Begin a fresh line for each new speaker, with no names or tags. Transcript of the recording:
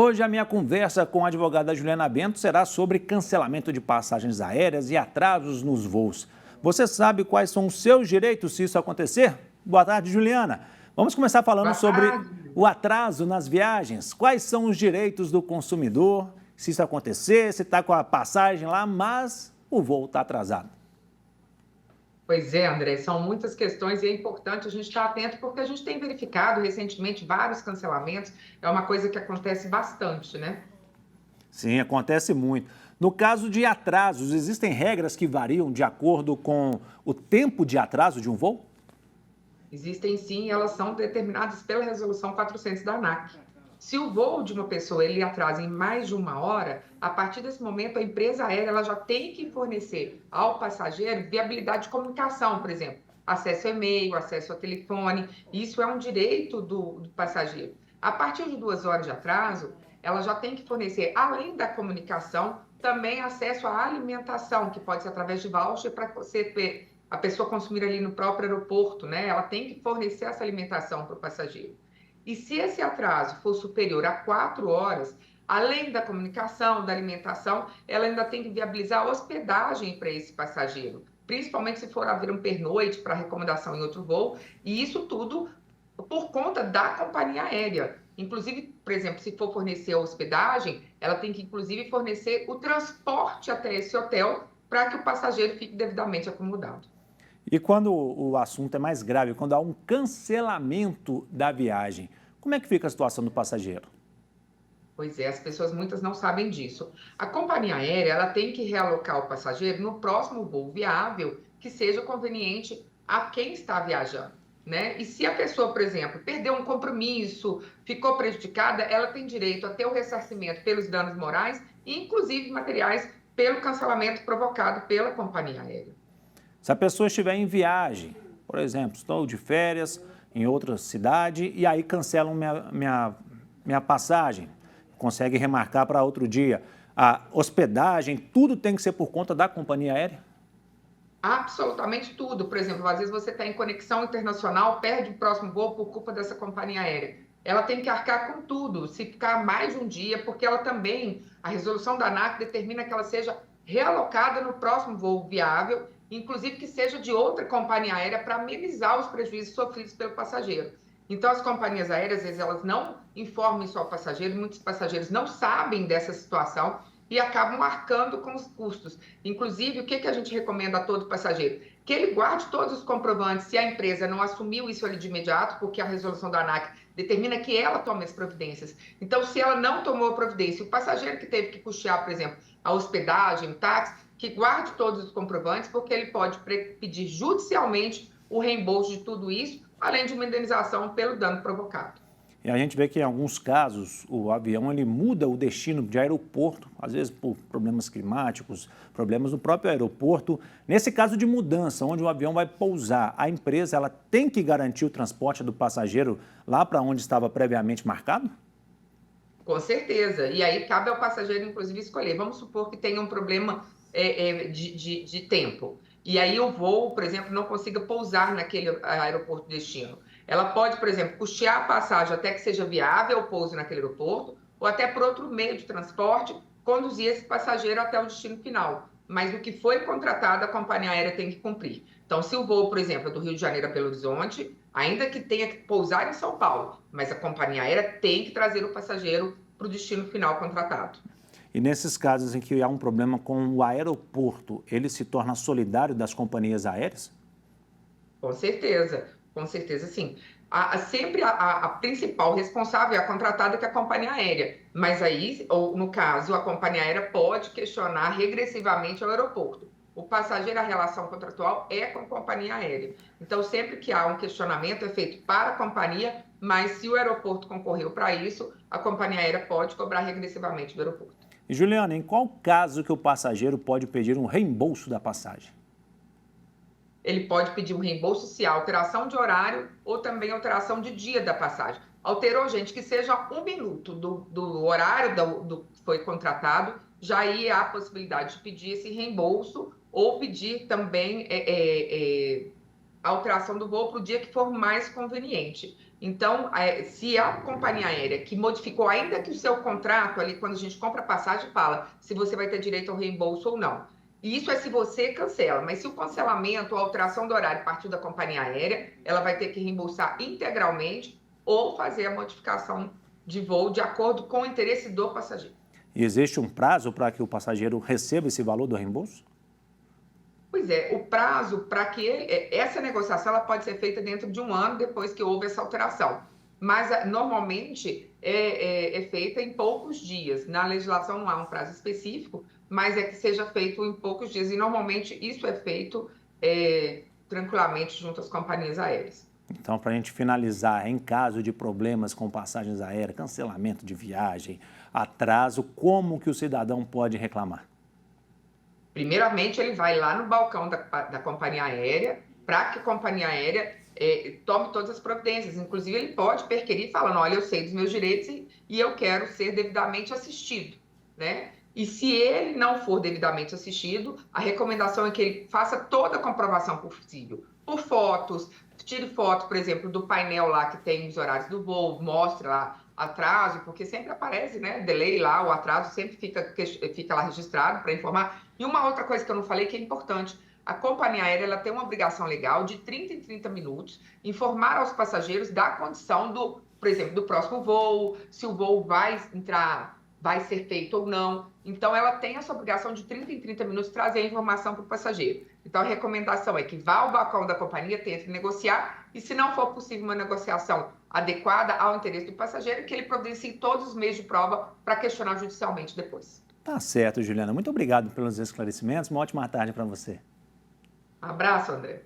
Hoje a minha conversa com a advogada Juliana Bento será sobre cancelamento de passagens aéreas e atrasos nos voos. Você sabe quais são os seus direitos se isso acontecer? Boa tarde, Juliana. Vamos começar falando
Boa
sobre
tarde.
o atraso nas viagens. Quais são os direitos do consumidor se isso acontecer, se está com a passagem lá, mas o voo está atrasado?
Pois é, André, são muitas questões e é importante a gente estar atento porque a gente tem verificado recentemente vários cancelamentos. É uma coisa que acontece bastante, né?
Sim, acontece muito. No caso de atrasos, existem regras que variam de acordo com o tempo de atraso de um voo?
Existem sim, elas são determinadas pela Resolução 400 da ANAC. Se o voo de uma pessoa ele atrasa em mais de uma hora, a partir desse momento a empresa aérea ela já tem que fornecer ao passageiro viabilidade de comunicação, por exemplo, acesso ao e-mail, acesso ao telefone. Isso é um direito do passageiro. A partir de 2 horas de atraso, ela já tem que fornecer, além da comunicação, também acesso à alimentação, que pode ser através de voucher para você a pessoa consumir ali no próprio aeroporto, né? Ela tem que fornecer essa alimentação para o passageiro. E se esse atraso for superior a 4 horas, além da comunicação, da alimentação, ela ainda tem que viabilizar a hospedagem para esse passageiro, principalmente se for haver um pernoite para recomendação em outro voo, e isso tudo por conta da companhia aérea. Inclusive, por exemplo, se for fornecer a hospedagem, ela tem que, inclusive, fornecer o transporte até esse hotel para que o passageiro fique devidamente acomodado.
E quando o assunto é mais grave, quando há um cancelamento da viagem, como é que fica a situação do passageiro?
Pois é, as pessoas muitas não sabem disso. A companhia aérea ela tem que realocar o passageiro no próximo voo viável que seja conveniente a quem está viajando, né? E se a pessoa, por exemplo, perdeu um compromisso, ficou prejudicada, ela tem direito a ter o ressarcimento pelos danos morais e, inclusive, materiais pelo cancelamento provocado pela companhia aérea.
Se a pessoa estiver em viagem, por exemplo, estou de férias em outra cidade e aí cancelam minha passagem, consegue remarcar para outro dia. A hospedagem, tudo tem que ser por conta da companhia aérea?
Absolutamente tudo. Por exemplo, às vezes você está em conexão internacional, perde o próximo voo por culpa dessa companhia aérea. Ela tem que arcar com tudo, se ficar mais de um dia, porque ela também, a resolução da ANAC determina que ela seja realocada no próximo voo viável, inclusive que seja de outra companhia aérea para amenizar os prejuízos sofridos pelo passageiro. Então, as companhias aéreas, às vezes, elas não informam isso ao passageiro, muitos passageiros não sabem dessa situação e acabam arcando com os custos. Inclusive, o que a gente recomenda a todo passageiro? Que ele guarde todos os comprovantes se a empresa não assumiu isso ali de imediato, porque a resolução da ANAC determina que ela tome as providências. Então, se ela não tomou a providência, o passageiro que teve que custear, por exemplo, a hospedagem, o táxi, que guarde todos os comprovantes, porque ele pode pedir judicialmente o reembolso de tudo isso, além de uma indenização pelo dano provocado.
E a gente vê que em alguns casos o avião ele muda o destino de aeroporto, às vezes por problemas climáticos, problemas no próprio aeroporto. Nesse caso de mudança, onde o avião vai pousar, a empresa ela tem que garantir o transporte do passageiro lá para onde estava previamente marcado?
Com certeza. E aí cabe ao passageiro, inclusive, escolher. Vamos supor que tenha um problema de tempo. E aí o voo, por exemplo, não consiga pousar naquele aeroporto de destino. Ela pode, por exemplo, custear a passagem até que seja viável o pouso naquele aeroporto, ou até por outro meio de transporte, conduzir esse passageiro até o destino final. Mas o que foi contratado, a companhia aérea tem que cumprir. Então, se o voo, por exemplo, é do Rio de Janeiro a Belo Horizonte, ainda que tenha que pousar em São Paulo, mas a companhia aérea tem que trazer o passageiro para o destino final contratado.
E nesses casos em que há um problema com o aeroporto, ele se torna solidário das companhias aéreas?
Com certeza sim. Sempre a principal responsável é a contratada, que é a companhia aérea. Mas aí, ou no caso, a companhia aérea pode questionar regressivamente ao aeroporto. O passageiro, a relação contratual é com a companhia aérea. Então, sempre que há um questionamento, é feito para a companhia, mas se o aeroporto concorreu para isso, a companhia aérea pode cobrar regressivamente do aeroporto.
E Juliana, em qual caso que o passageiro pode pedir um reembolso da passagem?
Ele pode pedir um reembolso se há alteração de horário ou também alteração de dia da passagem. Alterou, gente, que seja 1 minuto do horário do que foi contratado, já aí há a possibilidade de pedir esse reembolso ou pedir também a alteração do voo para o dia que for mais conveniente. Então, se a companhia aérea que modificou, ainda que o seu contrato ali, quando a gente compra passagem, fala se você vai ter direito ao reembolso ou não. E isso é se você cancela, mas se o cancelamento ou alteração do horário partiu da companhia aérea, ela vai ter que reembolsar integralmente ou fazer a modificação de voo de acordo com o interesse do passageiro.
E existe um prazo para que o passageiro receba esse valor do reembolso?
Pois é, o prazo para que essa negociação ela pode ser feita dentro de um ano depois que houve essa alteração. Mas normalmente é feita em poucos dias. Na legislação não há um prazo específico, mas é que seja feito em poucos dias. E normalmente isso é feito tranquilamente junto às companhias aéreas.
Então, para a gente finalizar, em caso de problemas com passagens aéreas, cancelamento de viagem, atraso, como que o cidadão pode reclamar?
Primeiramente, ele vai lá no balcão da companhia aérea para que a companhia aérea tome todas as providências. Inclusive, ele pode perquerir falando, olha, eu sei dos meus direitos e eu quero ser devidamente assistido, né? E se ele não for devidamente assistido, a recomendação é que ele faça toda a comprovação possível, por fotos, tire foto, por exemplo, do painel lá que tem os horários do voo, mostre lá atraso, porque sempre aparece, né, delay lá, o atraso sempre fica lá registrado para informar. E uma outra coisa que eu não falei que é importante, a companhia aérea ela tem uma obrigação legal de 30 em 30 minutos informar aos passageiros da condição do, por exemplo, do próximo voo, se o voo vai ser feito ou não. Então, ela tem essa obrigação de 30 em 30 minutos trazer a informação para o passageiro. Então, a recomendação é que vá ao balcão da companhia, tente negociar, e se não for possível uma negociação adequada ao interesse do passageiro, que ele providencie todos os meios de prova para questionar judicialmente depois.
Tá certo, Juliana. Muito obrigado pelos esclarecimentos. Uma ótima tarde para você.
Abraço, André.